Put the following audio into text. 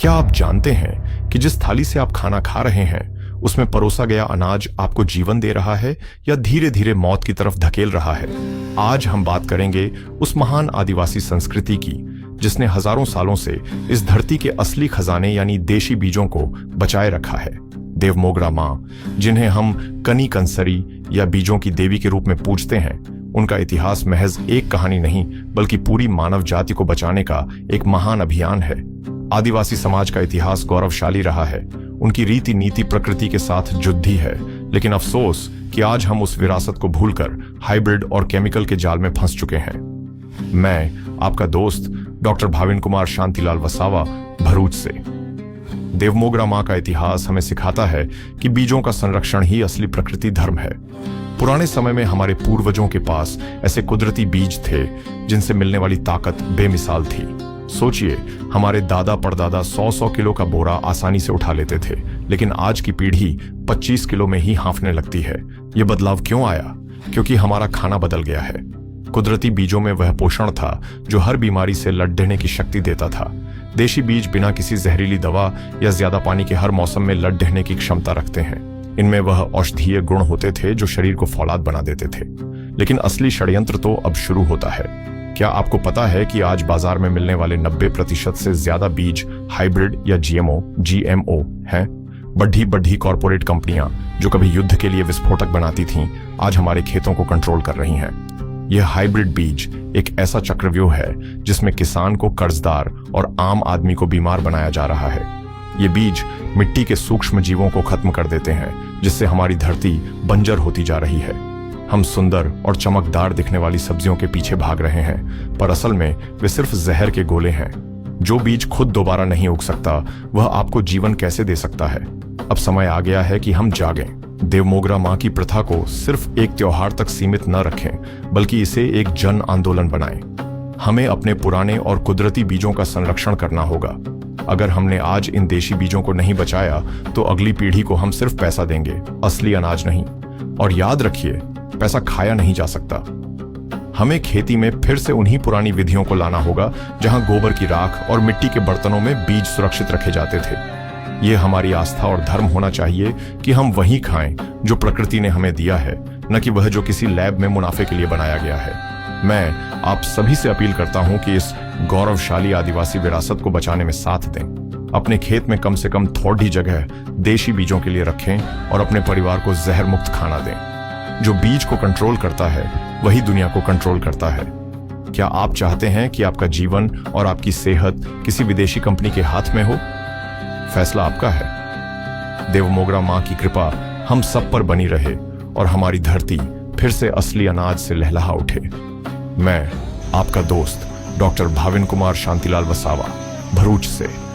क्या आप जानते हैं कि जिस थाली से आप खाना खा रहे हैं उसमें परोसा गया अनाज आपको जीवन दे रहा है या धीरे धीरे मौत की तरफ धकेल रहा है? आज हम बात करेंगे उस महान आदिवासी संस्कृति की जिसने हजारों सालों से इस धरती के असली खजाने यानी देशी बीजों को बचाए रखा है। देवमोगरा माँ, जिन्हें हम कनी कंसरी या बीजों की देवी के रूप में पूजते हैं, उनका इतिहास महज एक कहानी नहीं बल्कि पूरी मानव जाति को बचाने का एक महान अभियान है। आदिवासी समाज का इतिहास गौरवशाली रहा है। उनकी रीति नीति प्रकृति के साथ युद्धी है, लेकिन अफसोस कि आज हम उस विरासत को भूलकर हाइब्रिड और केमिकल के जाल में फंस चुके हैं। मैं आपका दोस्त डॉक्टर भाविन कुमार शांतिलाल वसावा, भरूच से। देवमोगरा माँ का इतिहास हमें सिखाता है कि बीजों का संरक्षण ही असली प्रकृति धर्म है। पुराने समय में हमारे पूर्वजों के पास ऐसे कुदरती बीज थे जिनसे मिलने वाली ताकत बेमिसाल थी। सोचिए, हमारे दादा परदादा 100-100 किलो का बोरा आसानी से उठा लेते थे, लेकिन आज की पीढ़ी 25 किलो में ही हाँफने लगती है। ये बदलाव क्यों आया? क्योंकि हमारा खाना बदल गया है। कुदरती बीजों में वह पोषण था जो हर बीमारी से लड़ने की शक्ति देता था। देशी बीज बिना किसी जहरीली दवा या ज्यादा पानी के हर मौसम में लड़ने की क्षमता रखते हैं। इनमें वह औषधीय गुण होते थे जो शरीर को फौलाद बना देते थे। लेकिन असली षड्यंत्र तो अब शुरू होता है। क्या आपको पता है कि आज बाजार में मिलने वाले 90% से ज्यादा बीज हाइब्रिड या जीएमओ हैं? बढ़ी बढ़ी कॉरपोरेट कंपनियां जो कभी युद्ध के लिए विस्फोटक बनाती थीं, आज हमारे खेतों को कंट्रोल कर रही हैं। यह हाइब्रिड बीज एक ऐसा चक्रव्यूह है जिसमें किसान को कर्जदार और आम आदमी को बीमार बनाया जा रहा है। ये बीज मिट्टी के सूक्ष्म जीवों को खत्म कर देते हैं, जिससे हमारी धरती बंजर होती जा रही है। हम सुंदर और चमकदार दिखने वाली सब्जियों के पीछे भाग रहे हैं, पर असल में वे सिर्फ जहर के गोले हैं। जो बीज खुद दोबारा नहीं उग सकता, वह आपको जीवन कैसे दे सकता है? अब समय आ गया है कि हम जागें। देवमोगरा माँ की प्रथा को सिर्फ एक त्योहार तक सीमित न रखें, बल्कि इसे एक जन आंदोलन बनाएं। हमें अपने पुराने और कुदरती बीजों का संरक्षण करना होगा। अगर हमने आज इन देशी बीजों को नहीं बचाया तो अगली पीढ़ी को हम सिर्फ पैसा देंगे, असली अनाज नहीं। और याद रखिए, पैसा खाया नहीं जा सकता। हमें खेती में फिर से उन्हीं पुरानी विधियों को लाना होगा जहां गोबर की राख और मिट्टी के बर्तनों में बीज सुरक्षित रखे जाते थे। ये हमारी आस्था और धर्म होना चाहिए कि हम वही खाएं जो प्रकृति ने हमें दिया है, न कि वह जो किसी लैब में मुनाफे के लिए बनाया गया है। मैं आप सभी से अपील करता हूं कि इस गौरवशाली आदिवासी विरासत को बचाने में साथ दें। अपने खेत में कम से कम थोड़ी जगह देशी बीजों के लिए रखें और अपने परिवार को जहर मुक्त खाना दें। जो बीज को कंट्रोल करता है वही दुनिया को कंट्रोल करता है। क्या आप चाहते हैं कि आपका जीवन और आपकी सेहत किसी विदेशी कंपनी के हाथ में हो? फैसला आपका है। देवमोगरा माँ की कृपा हम सब पर बनी रहे और हमारी धरती फिर से असली अनाज से लहलहा उठे। मैं आपका दोस्त डॉक्टर भाविन कुमार शांतिलाल वसावा, भरूच से।